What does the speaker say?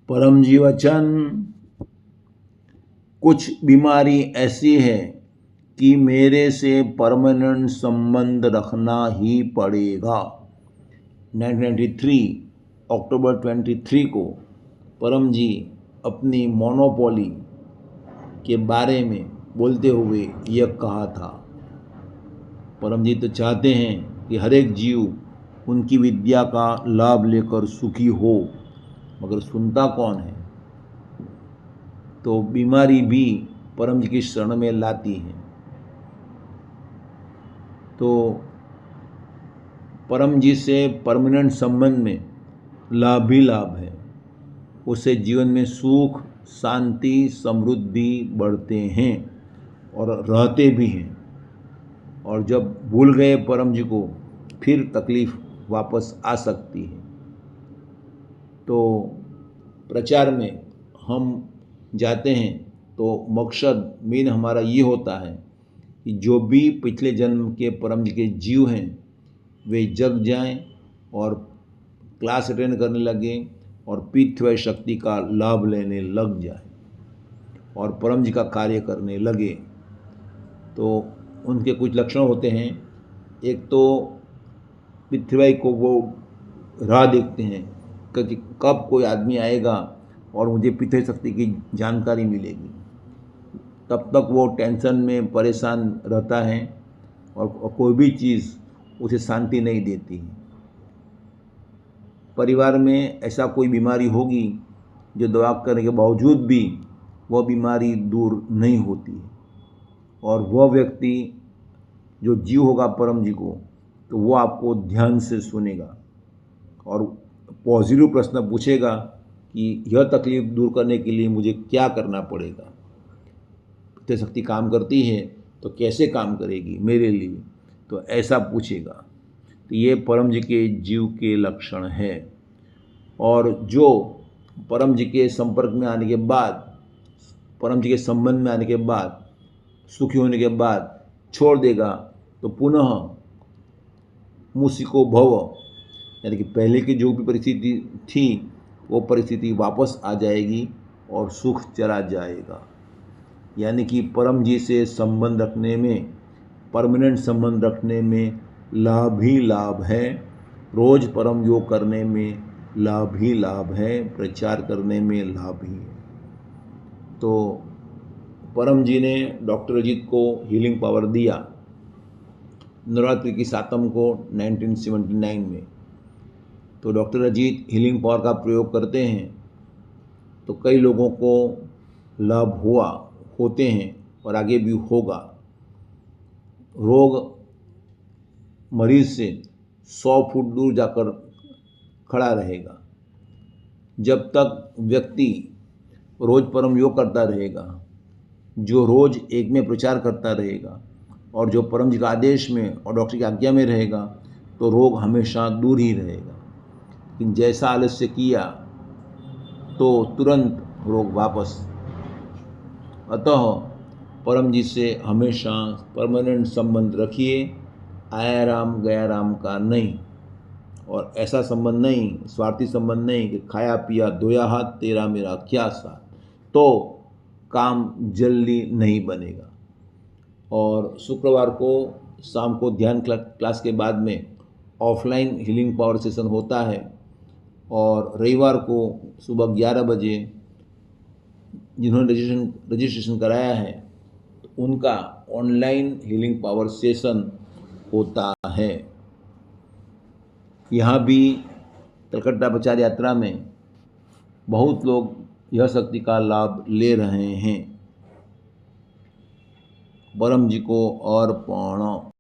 परम जी वचन, कुछ बीमारी ऐसी है कि मेरे से परमानेंट संबंध रखना ही पड़ेगा। 1993 अक्टूबर 23 को परम जी अपनी मोनोपोली के बारे में बोलते हुए यह कहा था। परम जी तो चाहते हैं कि हर एक जीव उनकी विद्या का लाभ लेकर सुखी हो, मगर सुनता कौन है? तो बीमारी भी परम जी की शरण में लाती है। तो परम जी से परमानेंट संबंध में लाभ ही लाभ है। उससे जीवन में सुख, शांति, समृद्धि बढ़ते हैं और रहते भी हैं। और जब भूल गए परम जी को, फिर तकलीफ वापस आ सकती है। तो प्रचार में हम जाते हैं तो मकसद मेन हमारा ये होता है कि जो भी पिछले जन्म के परम जी के जीव हैं वे जग जाएं और क्लास अटेंड करने लगें और पृथ्वी शक्ति का लाभ लेने लग जाए और परम जी का कार्य करने लगे। तो उनके कुछ लक्षण होते हैं। एक तो पृथ्वी को वो राह देखते हैं कि कब कोई आदमी आएगा और मुझे पृथ्वी शक्ति की जानकारी मिलेगी। तब तक वो टेंशन में परेशान रहता है और कोई भी चीज़ उसे शांति नहीं देती। परिवार में ऐसा कोई बीमारी होगी जो दवा करने के बावजूद भी वह बीमारी दूर नहीं होती, और वह व्यक्ति जो जीव होगा परम जी को, तो वो आपको ध्यान से सुनेगा और पॉजिटिव प्रश्न पूछेगा कि यह तकलीफ दूर करने के लिए मुझे क्या करना पड़ेगा। पृथ्वी शक्ति काम करती है तो कैसे काम करेगी मेरे लिए, तो ऐसा पूछेगा। तो ये परम जी के जीव के लक्षण है। और जो परम जी के संपर्क में आने के बाद, परम जी के संबंध में आने के बाद, सुखी होने के बाद छोड़ देगा, तो पुनः मुसिको भव, यानी कि पहले की जो भी परिस्थिति थी वो परिस्थिति वापस आ जाएगी और सुख चला जाएगा। यानी कि परम जी से संबंध रखने में, परमानेंट संबंध रखने में लाभ ही लाभ है। रोज़ परम योग करने में लाभ ही लाभ है, प्रचार करने में लाभ ही है। तो परम जी ने डॉक्टर अजीत को हीलिंग पावर दिया नवरात्रि की 7वीं को 1979 में। तो डॉक्टर अजीत हीलिंग पावर का प्रयोग करते हैं तो कई लोगों को लाभ हुआ, होते हैं और आगे भी होगा। रोग मरीज से 100 फुट दूर जाकर खड़ा रहेगा। जब तक व्यक्ति रोज परम योग करता रहेगा, जो रोज एक में प्रचार करता रहेगा और जो परम जी का आदेश में और डॉक्टर की आज्ञा में रहेगा, तो रोग हमेशा दूर ही रहेगा। लेकिन जैसा आलस्य किया तो तुरंत रोग वापस। अतः परम जी से हमेशा परमानेंट संबंध रखिए, आया राम गया राम का नहीं। और ऐसा संबंध नहीं, स्वार्थी संबंध नहीं कि खाया पिया धोया हाथ तेरा मेरा क्या साथ, तो काम जल्दी नहीं बनेगा। और शुक्रवार को शाम को ध्यान क्लास के बाद में ऑफलाइन हीलिंग पावर सेशन होता है, और रविवार को सुबह 11 बजे जिन्होंने रजिस्ट्रेशन कराया है तो उनका ऑनलाइन हीलिंग पावर सेशन होता है। यहाँ भी कलकत्ता प्रचार यात्रा में बहुत लोग यह शक्ति का लाभ ले रहे हैं। परम जी को अर्पण।